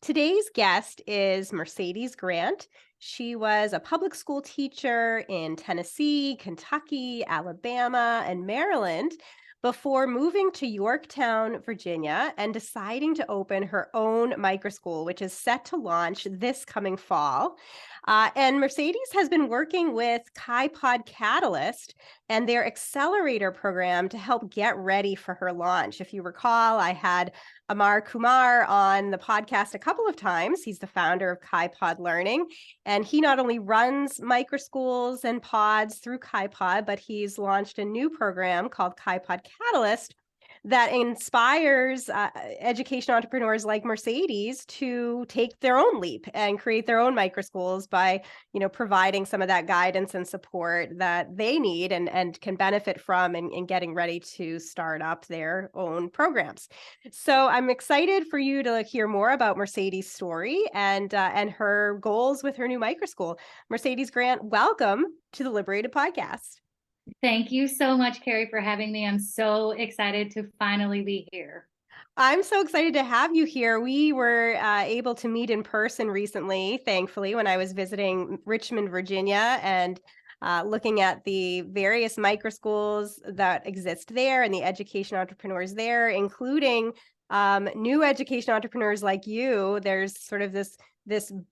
Today's guest is Mercedes Grant. She was a public school teacher in Tennessee, Kentucky, Alabama, and Maryland before moving to Yorktown, Virginia, and deciding to open her own microschool, which is set to launch this coming fall. And Mercedes has been working with KaiPod Catalyst and their accelerator program to help get ready for her launch. If you recall, I had Amar Kumar on the podcast a couple of times. He's the founder of KaiPod Learning, and he not only runs microschools and pods through KaiPod, but he's launched a new program called KaiPod Catalyst that inspires education entrepreneurs like Mercedes to take their own leap and create their own microschools by, providing some of that guidance and support that they need and can benefit from in getting ready to start up their own programs. So I'm excited for you to hear more about Mercedes' story and her goals with her new microschool. Mercedes Grant, welcome to the Liberated Podcast. Thank you so much, Carrie, for having me. I'm so excited to finally be here. I'm so excited to have you here. We were able to meet in person recently, thankfully, when I was visiting Richmond, Virginia, and looking at the various microschools that exist there and the education entrepreneurs there, including new education entrepreneurs like you. There's sort of this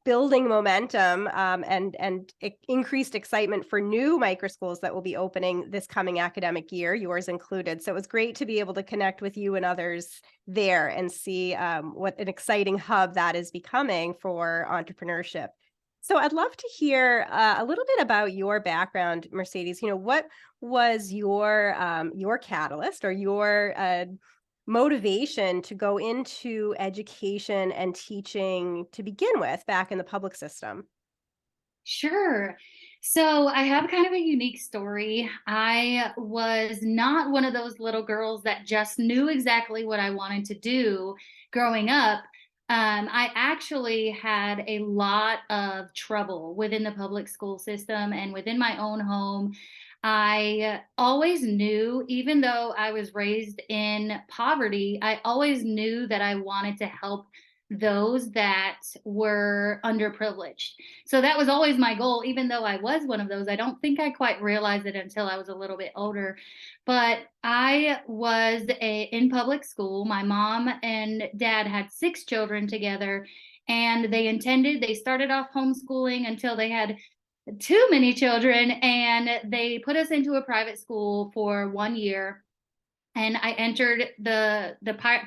building momentum and increased excitement for new microschools that will be opening this coming academic year, yours included. So it was great to be able to connect with you and others there and see what an exciting hub that is becoming for entrepreneurship. So I'd love to hear a little bit about your background, Mercedes. What was your catalyst or your motivation to go into education and teaching to begin with back in the public system? Sure. So I have kind of a unique story. I was not one of those little girls that just knew exactly what I wanted to do growing up. I actually had a lot of trouble within the public school system and within my own home. I always knew, even though I was raised in poverty, I always knew that I wanted to help those that were underprivileged. So that was always my goal, even though I was one of those. I don't think I quite realized it until I was a little bit older. But I was in public school. My mom and dad had 6 children together, and they started off homeschooling until they had too many children, and they put us into a private school for 1 year. And I entered the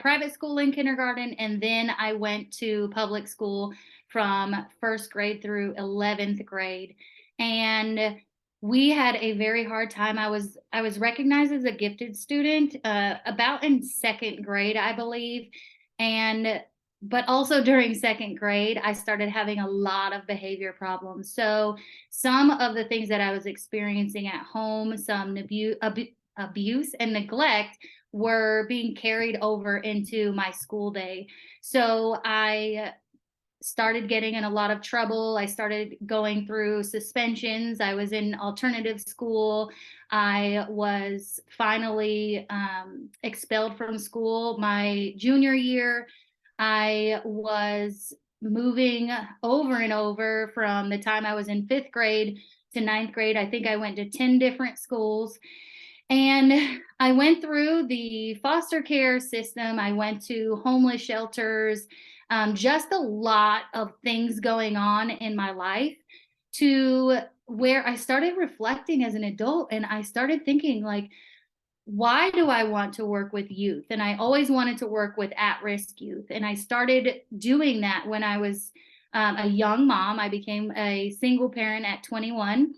private school in kindergarten, and then I went to public school from first grade through 11th grade. And we had a very hard time. I was recognized as a gifted student about in second grade, I believe. And but also during second grade, I started having a lot of behavior problems. So some of the things that I was experiencing at home, some abuse and neglect, were being carried over into my school day. So I started getting in a lot of trouble. I started going through suspensions. I was in alternative school. I was finally expelled from school my junior year. I was moving over and over from the time I was in 5th grade to 9th grade. I think I went to 10 different schools. And I went through the foster care system. I went to homeless shelters, just a lot of things going on in my life, to where I started reflecting as an adult, and I started thinking, like, why do I want to work with youth? And I always wanted to work with at-risk youth. And I started doing that when I was a young mom. I became a single parent at 21.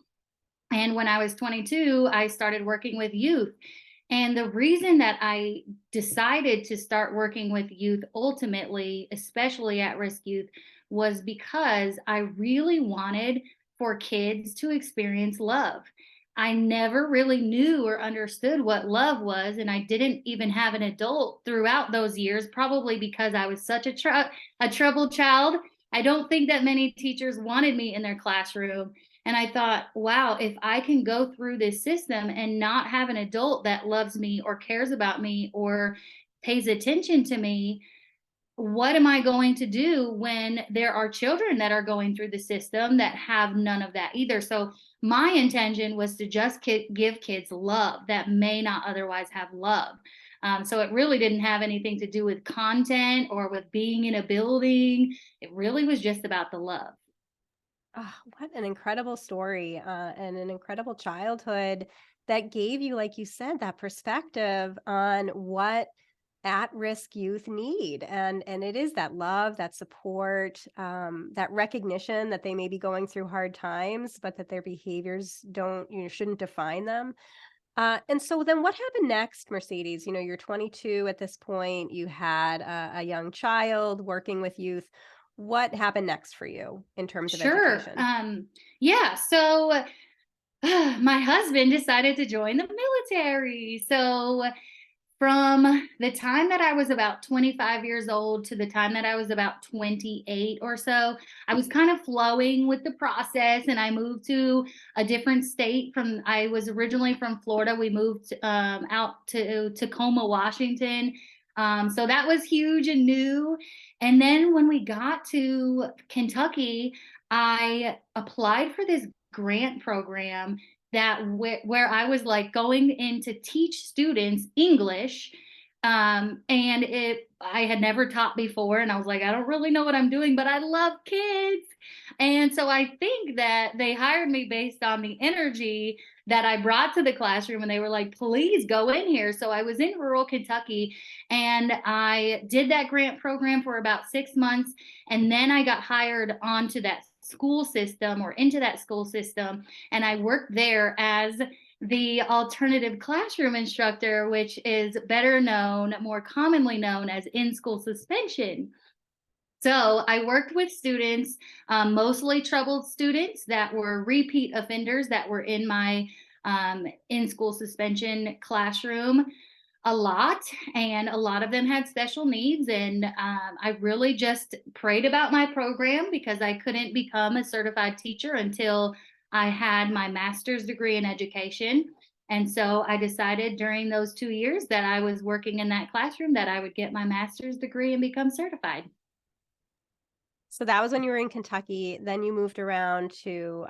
And when I was 22, I started working with youth. And the reason that I decided to start working with youth ultimately, especially at risk youth, was because I really wanted for kids to experience love. I never really knew or understood what love was, and I didn't even have an adult throughout those years, probably because I was such a troubled child. I don't think that many teachers wanted me in their classroom. And I thought, wow, if I can go through this system and not have an adult that loves me or cares about me or pays attention to me, what am I going to do when there are children that are going through the system that have none of that either? So my intention was to just give kids love that may not otherwise have love. So it really didn't have anything to do with content or with being in a building. It really was just about the love. Ah, what an incredible story, and an incredible childhood that gave you, like you said, that perspective on what at-risk youth need. And it is that love, that support, that recognition that they may be going through hard times, but that their behaviors don't, shouldn't define them. And so then what happened next, Mercedes? You're 22 at this point. You had a young child working with youth. What happened next for you in terms of Sure. education? Yeah. So my husband decided to join the military. So from the time that I was about 25 years old to the time that I was about 28 or so, I was kind of flowing with the process, and I moved to a different state. I was originally from Florida. We moved out to Tacoma, Washington. So that was huge and new. And then when we got to Kentucky, I applied for this grant program where I was like going in to teach students English. And I had never taught before, and I was like, I don't really know what I'm doing, but I love kids. And so I think that they hired me based on the energy that I brought to the classroom, and they were like, please go in here. So I was in rural Kentucky, and I did that grant program for about 6 months. And then I got hired onto that school system or into that school system. And I worked there as the alternative classroom instructor, which is better known, more commonly known as in school suspension. So I worked with students, mostly troubled students that were repeat offenders that were in my in school suspension classroom a lot, and a lot of them had special needs. And I really just prayed about my program because I couldn't become a certified teacher until I had my master's degree in education. And so I decided during those 2 years that I was working in that classroom that I would get my master's degree and become certified. So that was when you were in Kentucky. Then you moved around to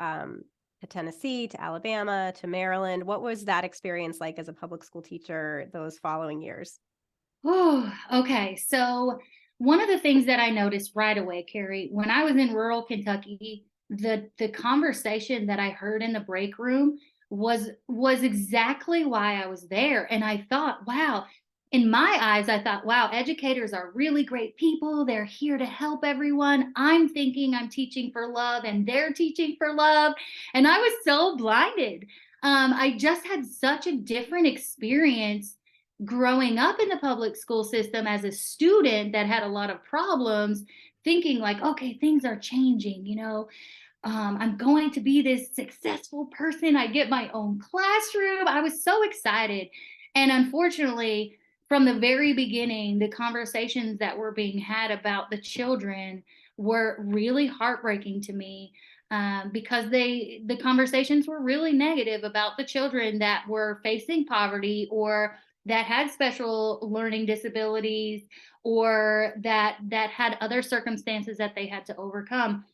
Tennessee, to Alabama, to Maryland. What was that experience like as a public school teacher those following years? Oh, okay. So one of the things that I noticed right away, Carrie, when I was in rural Kentucky, the conversation that I heard in the break room was exactly why I was there. And I thought, wow, in my eyes, I thought, wow, educators are really great people. They're here to help everyone. I'm thinking I'm teaching for love, and they're teaching for love. And I was so blinded. I just had such a different experience growing up in the public school system as a student that had a lot of problems, thinking like, okay, things are changing, I'm going to be this successful person. I get my own classroom. I was so excited. And unfortunately, from the very beginning, the conversations that were being had about the children were really heartbreaking to me, because the conversations were really negative about the children that were facing poverty, or that had special learning disabilities, or that had other circumstances that they had to overcome.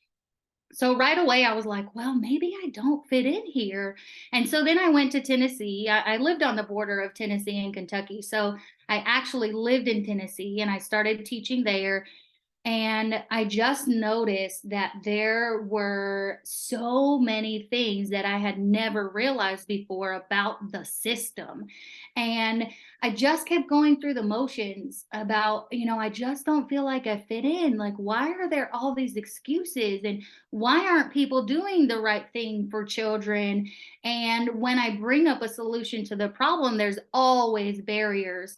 So right away I was like, well, maybe I don't fit in here. And so then I went to Tennessee. I lived on the border of Tennessee and Kentucky, so I actually lived in Tennessee, and I started teaching there. And I just noticed that there were so many things that I had never realized before about the system. And I just kept going through the motions about, I just don't feel like I fit in. Like, why are there all these excuses? And why aren't people doing the right thing for children? And when I bring up a solution to the problem, there's always barriers.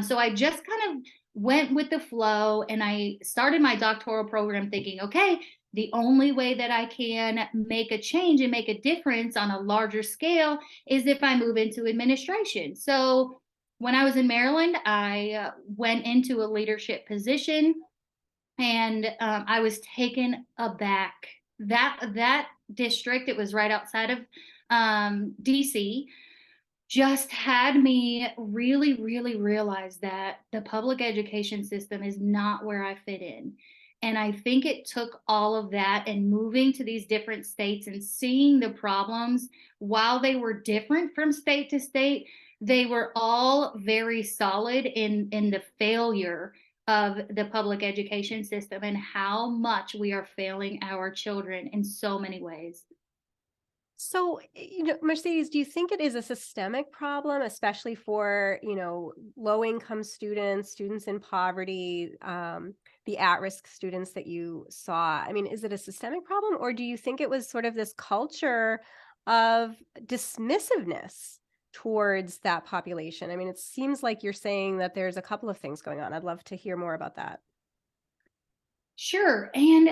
So I just kind of went with the flow, and I started my doctoral program thinking, okay, the only way that I can make a change and make a difference on a larger scale is if I move into administration. So when I was in Maryland, I went into a leadership position, and I was taken aback. That district, it was right outside of DC, just had me really, really realize that the public education system is not where I fit in. And I think it took all of that and moving to these different states and seeing the problems while they were different from state to state, they were all very solid in the failure of the public education system and how much we are failing our children in so many ways. So, Mercedes, do you think it is a systemic problem, especially for, low income students, students in poverty, the at risk students that you saw? I mean, is it a systemic problem, or do you think it was sort of this culture of dismissiveness towards that population? I mean, it seems like you're saying that there's a couple of things going on. I'd love to hear more about that. Sure. And,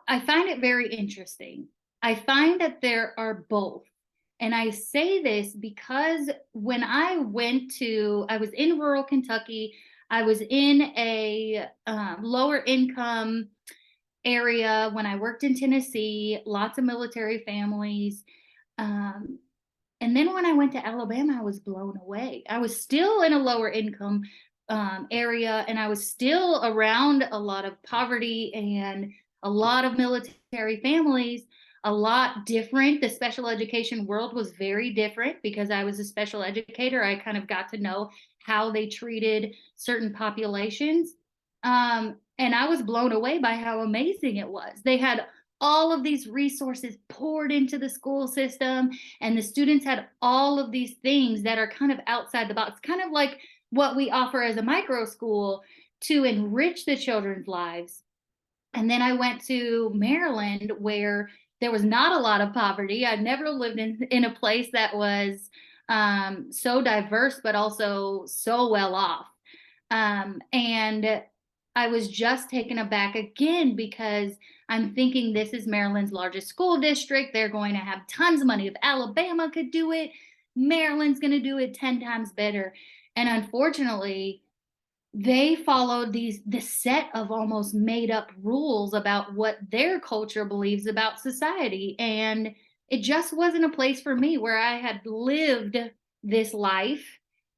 I find it very interesting. I find that there are both. And I say this because when I was in rural Kentucky, I was in a lower income area when I worked in Tennessee, lots of military families. Um, and then when I went to Alabama, I was blown away. I was still in a lower income area, and I was still around a lot of poverty and a lot of military families, a lot different. The special education world was very different because I was a special educator. I kind of got to know how they treated certain populations. And I was blown away by how amazing it was. They had all of these resources poured into the school system, and the students had all of these things that are kind of outside the box, kind of like what we offer as a micro school to enrich the children's lives. And then I went to Maryland where there was not a lot of poverty. I'd never lived in a place that was so diverse, but also so well off. And I was just taken aback again because I'm thinking this is Maryland's largest school district. They're going to have tons of money. If Alabama could do it, Maryland's going to do it 10 times better. And unfortunately, they followed this set of almost made up rules about what their culture believes about society. And it just wasn't a place for me where I had lived this life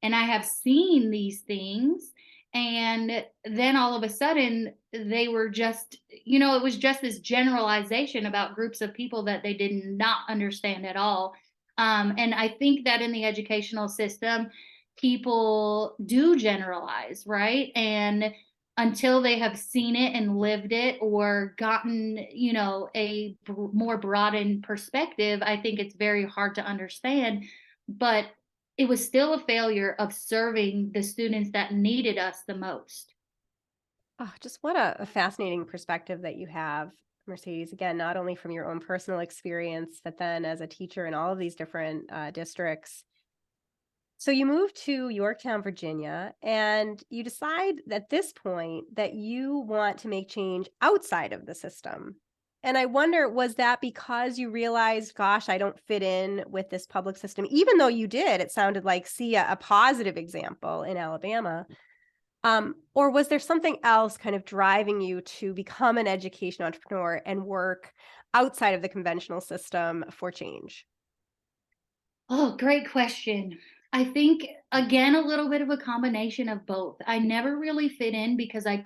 and I have seen these things. And then all of a sudden, they were just, it was just this generalization about groups of people that they did not understand at all. And I think that in the educational system, people do generalize, right? And until they have seen it and lived it or gotten, a more broadened perspective, I think it's very hard to understand. But it was still a failure of serving the students that needed us the most. Oh, just what a fascinating perspective that you have, Mercedes. Again, not only from your own personal experience, but then as a teacher in all of these different districts. So you moved to Yorktown, Virginia, and you decide at this point that you want to make change outside of the system. And I wonder, was that because you realized, gosh, I don't fit in with this public system, even though you did, it sounded like, see a positive example in Alabama? Or was there something else kind of driving you to become an education entrepreneur and work outside of the conventional system for change? Oh, great question. I think, again, a little bit of a combination of both. I never really fit in because I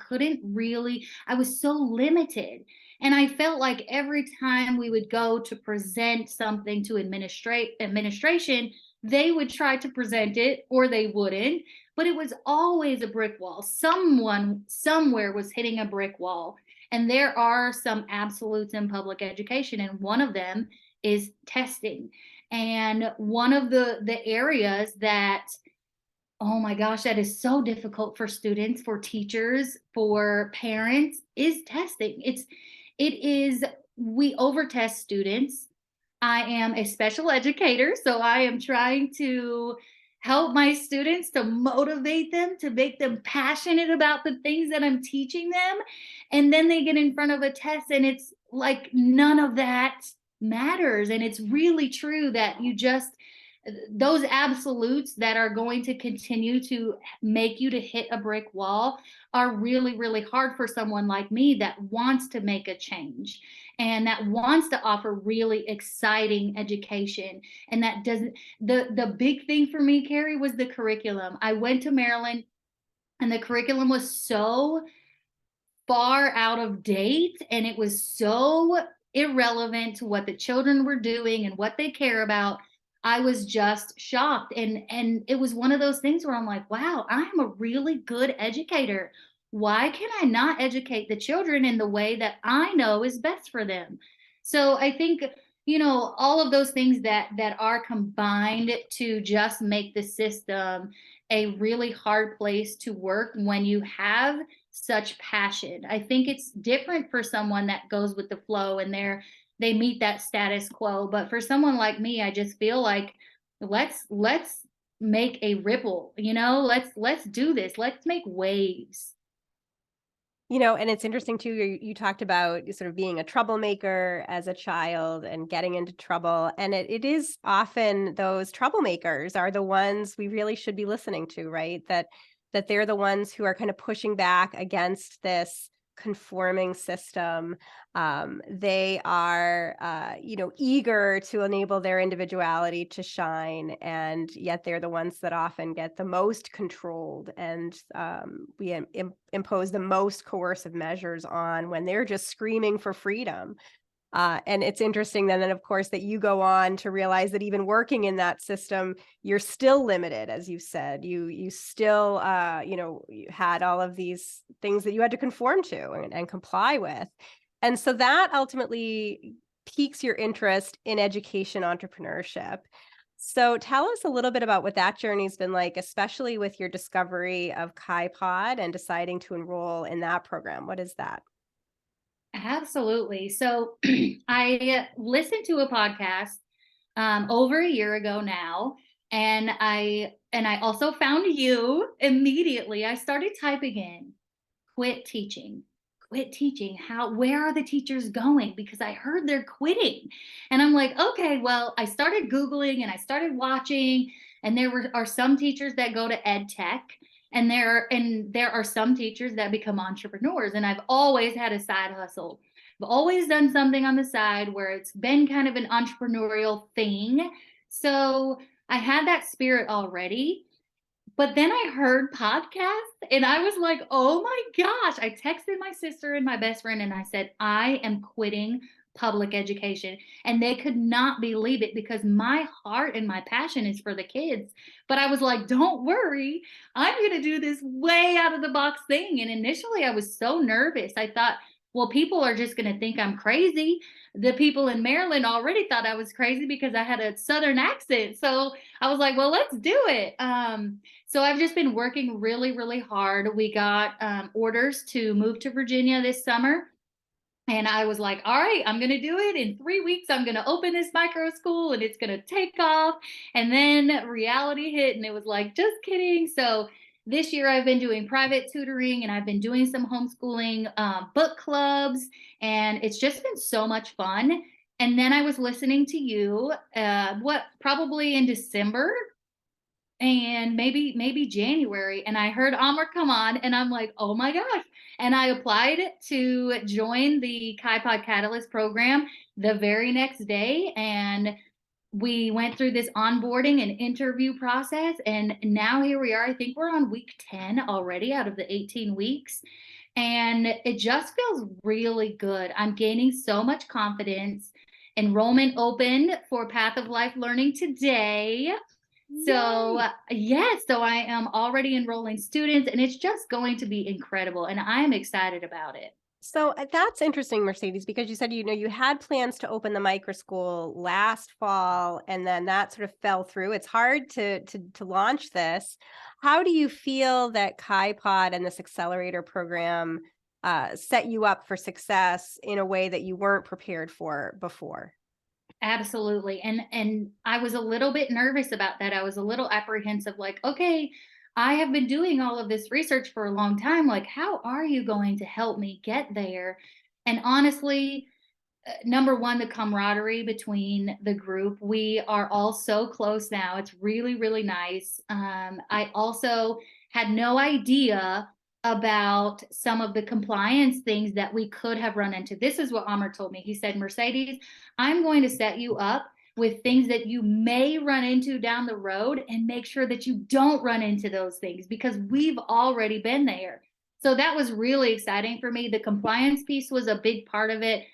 was so limited. And I felt like every time we would go to present something to administration, they would try to present it or they wouldn't. But it was always a brick wall. Someone somewhere was hitting a brick wall. And there are some absolutes in public education, and one of them is testing. And one of the areas that, oh my gosh, that is so difficult for students, for teachers, for parents is testing. It is we overtest students. I am a special educator, so I am trying to help my students, to motivate them, to make them passionate about the things that I'm teaching them. And then they get in front of a test and it's like none of that matters. And it's really true that those absolutes that are going to continue to make you to hit a brick wall are really, really hard for someone like me that wants to make a change and that wants to offer really exciting education. And that doesn't, the big thing for me, Carrie, was the curriculum. I went to Maryland and the curriculum was so far out of date and it was so irrelevant to what the children were doing and what they care about. I was just shocked. And it was one of those things where I'm like, wow, I'm a really good educator. Why can I not educate the children in the way that I know is best for them? So I think, all of those things that are combined to just make the system a really hard place to work when you have such passion. I think it's different for someone that goes with the flow and they meet that status quo, but for someone like me, I just feel like let's make a ripple, let's do this. Let's make waves. And it's interesting too, you talked about sort of being a troublemaker as a child and getting into trouble. And it is often those troublemakers are the ones we really should be listening to, right? That they're the ones who are kind of pushing back against this conforming system. They are, eager to enable their individuality to shine, and yet they're the ones that often get the most controlled, and we impose the most coercive measures on when they're just screaming for freedom. And it's interesting then, of course, that you go on to realize that even working in that system, you're still limited, as you said. You still, you had all of these things that you had to conform to and comply with. And so that ultimately piques your interest in education entrepreneurship. So tell us a little bit about what that journey's been like, especially with your discovery of KaiPod and deciding to enroll in that program. What is that? Absolutely. So I listened to a podcast over a year ago now, and I also found you immediately. I started typing in quit teaching. Where are the teachers going? Because I heard they're quitting. And I'm like, okay, well, I started Googling and I started watching, and are some teachers that go to ed tech, and there are some teachers that become entrepreneurs. And I've always had a side hustle. I've always done something on the side where it's been kind of an entrepreneurial thing. So I had that spirit already. But then I heard podcasts and I was like, oh my gosh. I texted my sister and my best friend and I said, I am quitting public education. And they could not believe it because my heart and my passion is for the kids. But I was like, don't worry, I'm going to do this way out of the box thing. And initially I was so nervous. I thought, well, people are just going to think I'm crazy. The people in Maryland already thought I was crazy because I had a Southern accent. So I was like, well, let's do it. So I've just been working really, really hard. We got orders to move to Virginia this summer. And I was like, all right, I'm going to do it. In 3 weeks, I'm going to open this micro school and it's going to take off. And then reality hit and it was like, just kidding. So this year I've been doing private tutoring and I've been doing some homeschooling book clubs. And it's just been so much fun. And then I was listening to you, probably in December and maybe January, and I heard Amr come on and I'm like, oh my gosh. And I applied to join the KaiPod Catalyst program the very next day, and we went through this onboarding and interview process, and now here we are. I think we're on week 10 already out of the 18 weeks, and it just feels really good. I'm gaining so much confidence. Enrollment opened for Path of Life Learning today. So, yes, so I am already enrolling students and it's just going to be incredible. And I'm excited about it. So that's interesting, Mercedes, because you said, you had plans to open the micro school last fall, and then that sort of fell through. It's hard to launch this. How do you feel that KaiPod and this accelerator program set you up for success in a way that you weren't prepared for before? Absolutely. And I was a little bit nervous about that. I was a little apprehensive, like, okay, I have been doing all of this research for a long time. Like, how are you going to help me get there? And honestly, number one, the camaraderie between the group. We are all so close now. It's really, really nice. I also had no idea about some of the compliance things that we could have run into. This is what Amr told me. He said, Mercedes, I'm going to set you up with things that you may run into down the road and make sure that you don't run into those things because we've already been there. So that was really exciting for me. The compliance piece was a big part of it.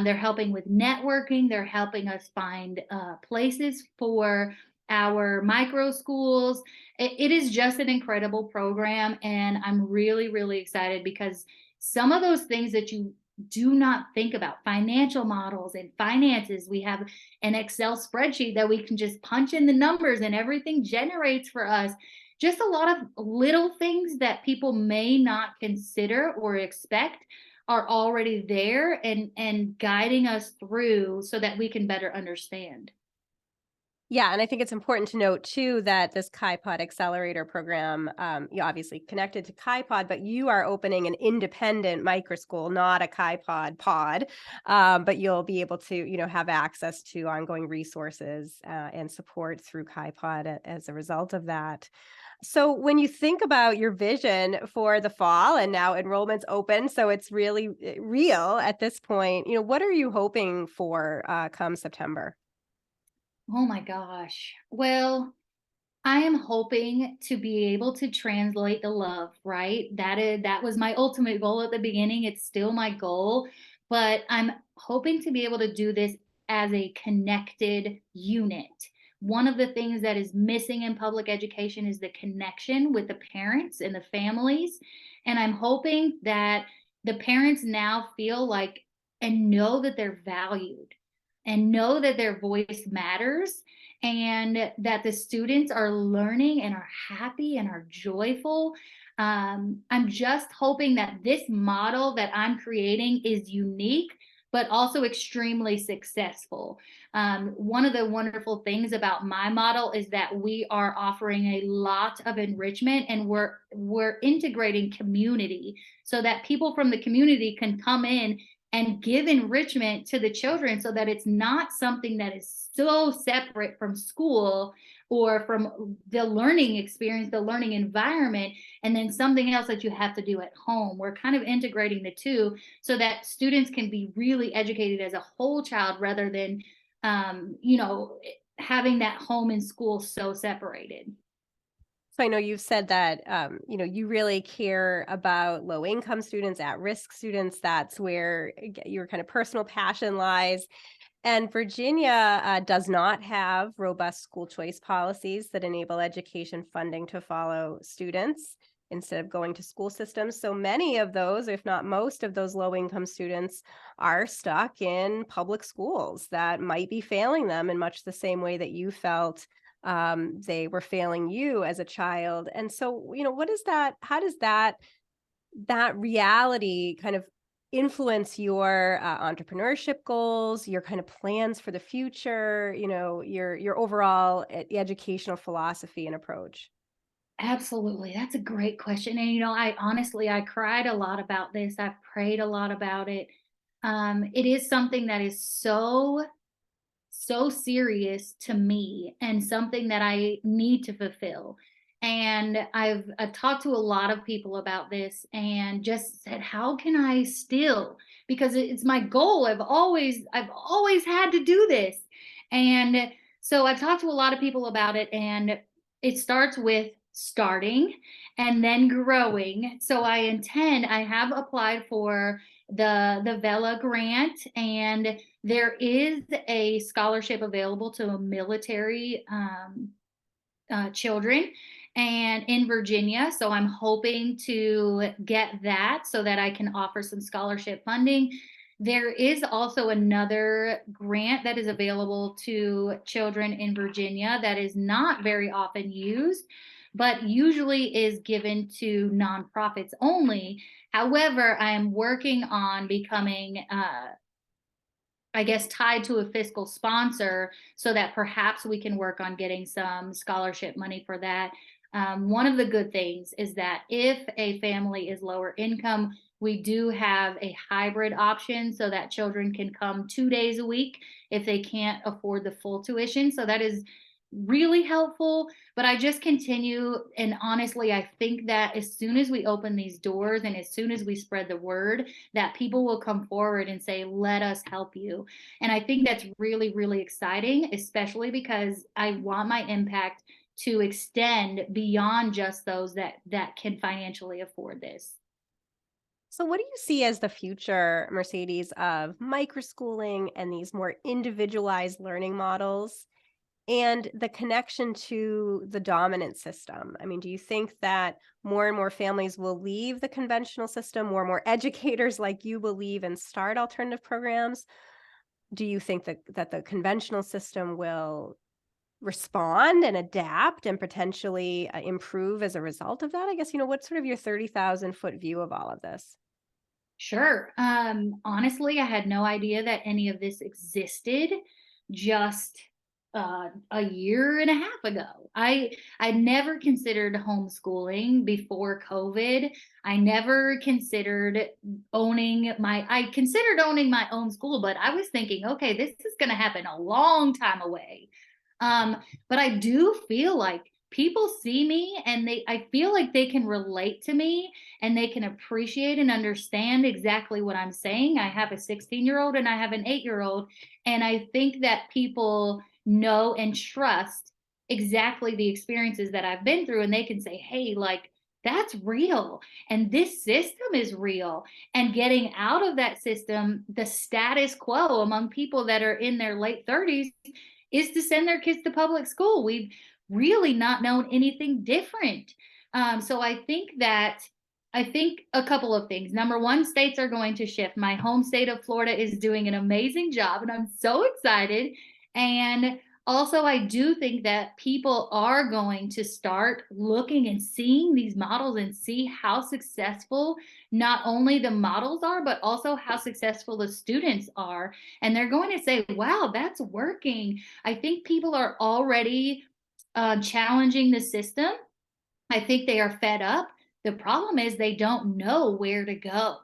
They're helping with networking. They're helping us find places for our micro schools. It is just an incredible program. And I'm really, really excited because some of those things that you do not think about, financial models and finances, we have an Excel spreadsheet that we can just punch in the numbers and everything generates for us. Just a lot of little things that people may not consider or expect are already there and guiding us through so that we can better understand. Yeah, and I think it's important to note too that this KaiPod Accelerator program, you obviously connected to KaiPod, but you are opening an independent micro school, not a KaiPod pod, but you'll be able to, have access to ongoing resources and support through KaiPod as a result of that. So when you think about your vision for the fall and now enrollment's open, so it's really real at this point, what are you hoping for come September? Oh my gosh. Well, I am hoping to be able to translate the love, right? That was my ultimate goal at the beginning. It's still my goal, but I'm hoping to be able to do this as a connected unit. One of the things that is missing in public education is the connection with the parents and the families, and I'm hoping that the parents now feel like and know that they're valued and know that their voice matters and that the students are learning and are happy and are joyful. I'm just hoping that this model that I'm creating is unique, but also extremely successful. One of the wonderful things about my model is that we are offering a lot of enrichment and we're integrating community so that people from the community can come in and give enrichment to the children so that it's not something that is so separate from school or from the learning experience, the learning environment, and then something else that you have to do at home. We're kind of integrating the two so that students can be really educated as a whole child rather than, having that home and school so separated. So I know you've said that, you really care about low income students, at risk students. That's where your kind of personal passion lies. And Virginia does not have robust school choice policies that enable education funding to follow students instead of going to school systems. So many of those, if not most of those low income students, are stuck in public schools that might be failing them in much the same way that you felt they were failing you as a child. And so, what is that? How does that reality kind of influence your entrepreneurship goals, your kind of plans for the future, your overall educational philosophy and approach? Absolutely. That's a great question. And I honestly I cried a lot about this. I've prayed a lot about it. It is something that is so serious to me and something that I need to fulfill. And I've talked to a lot of people about this and just said, how can I still? Because it's my goal. I've always had to do this. And so I've talked to a lot of people about it, and it starts with starting and then growing. So I have applied for the Vela grant, and there is a scholarship available to military children and in Virginia. So I'm hoping to get that so that I can offer some scholarship funding. There is also another grant that is available to children in Virginia that is not very often used, but usually is given to nonprofits only. However, I am working on becoming I guess, tied to a fiscal sponsor so that perhaps we can work on getting some scholarship money for that. One of the good things is that if a family is lower income, We do have a hybrid option so that children can come 2 days a week if they can't afford the full tuition. So that is really helpful. But I just continue. And honestly, I think that as soon as we open these doors and as soon as we spread the word, that people will come forward and say, let us help you. And I think that's really, really exciting, especially because I want my impact to extend beyond just those that can financially afford this. So, what do you see as the future, Mercedes, of microschooling and these more individualized learning models and the connection to the dominant system? I mean, do you think that more and more families will leave the conventional system, more and more educators like you will leave and start alternative programs? Do you think that the conventional system will respond and adapt and potentially improve as a result of that? I guess, what's sort of your 30,000-foot view of all of this? Sure. Honestly, I had no idea that any of this existed just a year and a half ago. I never considered homeschooling before COVID. I never considered I considered owning my own school, but I was thinking, okay, this is going to happen a long time away. But I do feel like people see me and I feel like they can relate to me and they can appreciate and understand exactly what I'm saying. I have a 16-year-old and I have an 8-year-old, and I think that people know and trust exactly the experiences that I've been through, and they can say, hey, like, that's real and this system is real. And getting out of that system, the status quo among people that are in their late 30s is to send their kids to public school. We've really not known anything different. So I think a couple of things. Number one, states are going to shift. My home state of Florida is doing an amazing job, and I'm so excited. And also, I do think that people are going to start looking and seeing these models and see how successful not only the models are, but also how successful the students are. And they're going to say, wow, that's working. I think people are already challenging the system. I think they are fed up. The problem is they don't know where to go.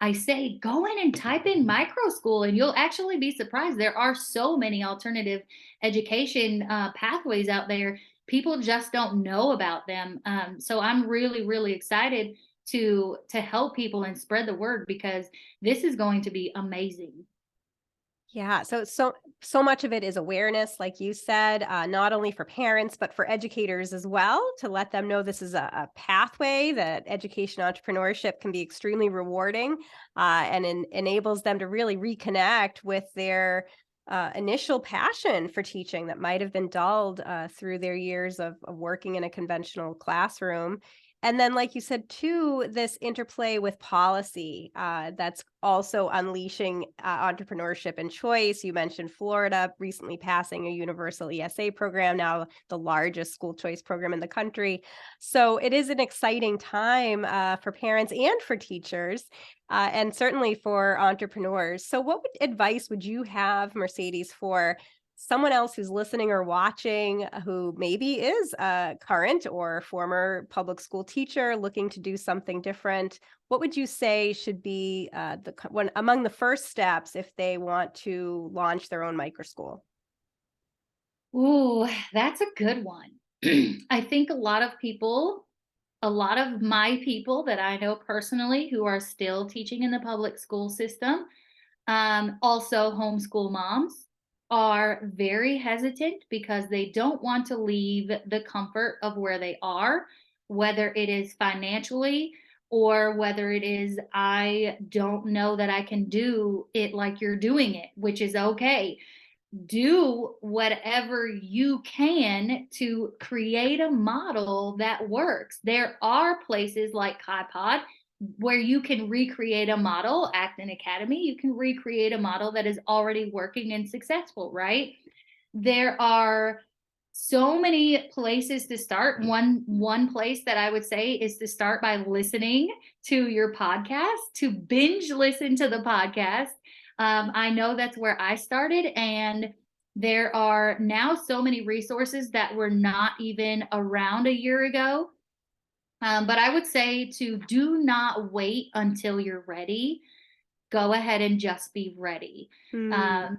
I say, go in and type in micro school, and you'll actually be surprised. There are so many alternative education pathways out there. People just don't know about them. So I'm really, really excited to help people and spread the word because this is going to be amazing. Yeah, so much of it is awareness, like you said, not only for parents but for educators as well, to let them know this is a pathway that education entrepreneurship can be extremely rewarding, and enables them to really reconnect with their initial passion for teaching that might have been dulled through their years of working in a conventional classroom. And then, like you said, too, this interplay with policy that's also unleashing entrepreneurship and choice. You mentioned Florida recently passing a universal ESA program, now the largest school choice program in the country. So it is an exciting time for parents and for teachers, and certainly for entrepreneurs. So, advice would you have, Mercedes, for someone else who's listening or watching who maybe is a current or former public school teacher looking to do something different? What would you say should be one among the first steps if they want to launch their own microschool? Ooh, that's a good one. I think a lot of my people that I know personally who are still teaching in the public school system, also homeschool moms, are very hesitant because they don't want to leave the comfort of where they are, whether it is financially or whether it is, I don't know that I can do it like you're doing it, which is okay. Do whatever you can to create a model that works. There are places like KaiPod where you can recreate a model, Acton Academy, you can recreate a model that is already working and successful, right? There are so many places to start. One place that I would say is to start by listening to your podcast, to binge listen to the podcast. I know that's where I started, and there are now so many resources that were not even around a year ago But I would say to do not wait until you're ready. Go ahead and just be ready. Hmm.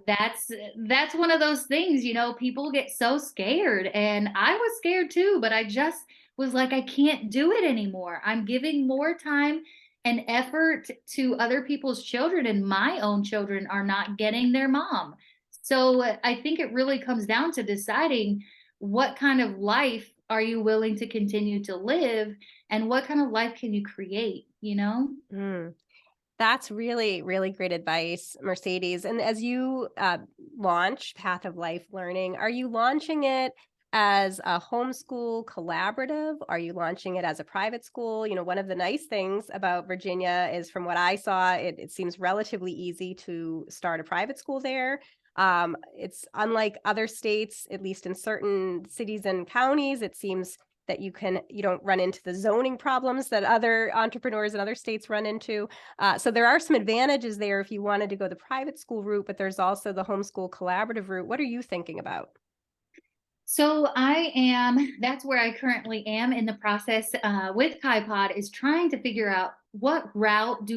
That's one of those things, people get so scared, and I was scared too, but I just was like, I can't do it anymore. I'm giving more time and effort to other people's children, and my own children are not getting their mom. So I think it really comes down to deciding what kind of life are you willing to continue to live, and what kind of life can you create? Mm. That's really, really great advice, Mercedes. And as you launch Path of Life Learning, are you launching it as a homeschool collaborative? Are you launching it as a private school? One of the nice things about Virginia is, from what I saw, it seems relatively easy to start a private school there. It's unlike other states, at least in certain cities and counties, it seems that you don't run into the zoning problems that other entrepreneurs in other states run into. So there are some advantages there if you wanted to go the private school route, but there's also the homeschool collaborative route. What are you thinking about? So that's where I currently am in the process with KaiPod, is trying to figure out what route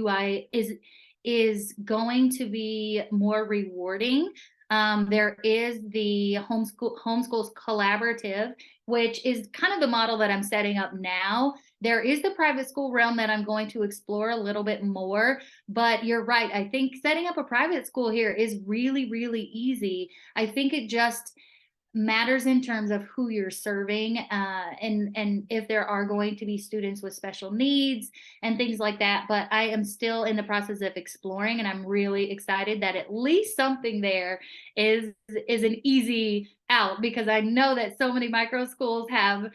is going to be more rewarding. There is the homeschools collaborative, which is kind of the model that I'm setting up now. There is the private school realm that I'm going to explore a little bit more, but you're right. I think setting up a private school here is really, really easy. I think it just matters in terms of who you're serving, and if there are going to be students with special needs and things like that. But I am still in the process of exploring, and I'm really excited that at least something there is an easy out, because I know that so many micro schools have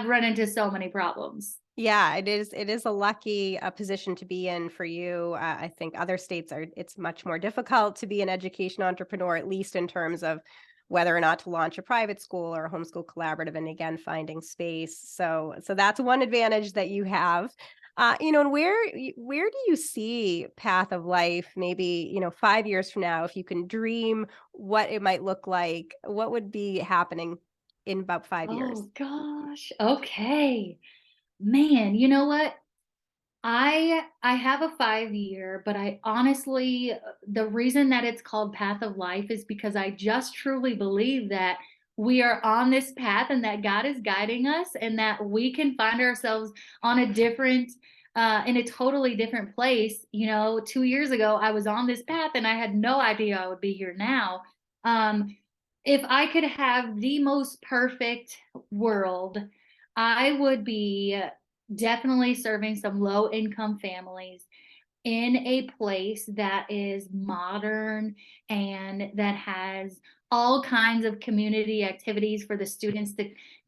run into so many problems. Yeah, it is a lucky position to be in for you. I think other states it's much more difficult to be an education entrepreneur, at least in terms of whether or not to launch a private school or a homeschool collaborative, and again, finding space. So that's one advantage that you have. And where do you see Path of Life maybe, 5 years from now, if you can dream what it might look like, what would be happening in about 5 years? Oh gosh. Okay. Man, you know what? I have a 5 year, but I honestly, the reason that it's called Path of Life is because I just truly believe that we are on this path, and that God is guiding us, and that we can find ourselves on a different in a totally different place. 2 years ago I was on this path, and I had no idea I would be here now. Um, if I could have the most perfect world, I would be definitely serving some low income families in a place that is modern and that has all kinds of community activities for the students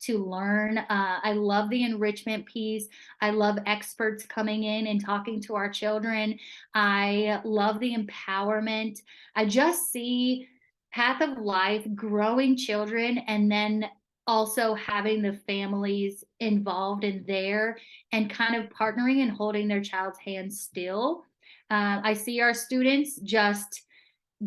to learn. I love the enrichment piece. I love experts coming in and talking to our children. I love the empowerment. I just see Path of Life growing children, and then also having the families involved in there, and kind of partnering and holding their child's hand still. I see our students just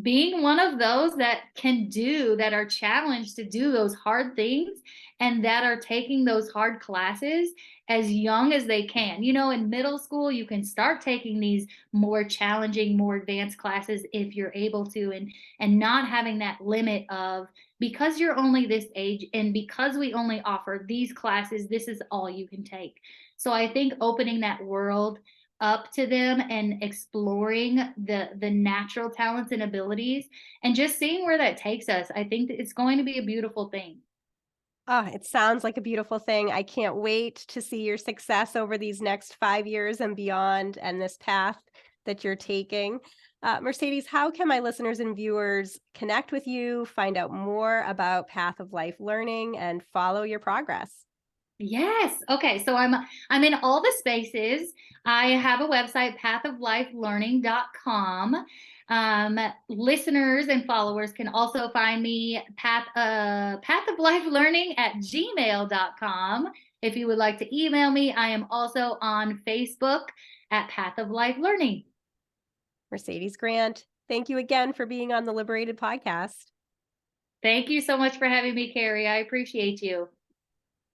being one of those that are challenged to do those hard things, and that are taking those hard classes as young as they can. In middle school, you can start taking these more challenging, more advanced classes if you're able to, and not having that limit of, because you're only this age and because we only offer these classes, this is all you can take. So I think opening that world up to them and exploring the natural talents and abilities, and just seeing where that takes us, I think that it's going to be a beautiful thing. Ah, it sounds like a beautiful thing. I can't wait to see your success over these next 5 years and beyond, and this path that you're taking. Mercedes, how can my listeners and viewers connect with you, find out more about Path of Life Learning, and follow your progress? Yes. Okay. So I'm in all the spaces. I have a website, pathoflifelearning.com. Listeners and followers can also find me Path of Life Learning at gmail.com. If you would like to email me, I am also on Facebook at Path of Life Learning. Mercedes Grant, thank you again for being on the Liberated podcast. Thank you so much for having me, Carrie. I appreciate you.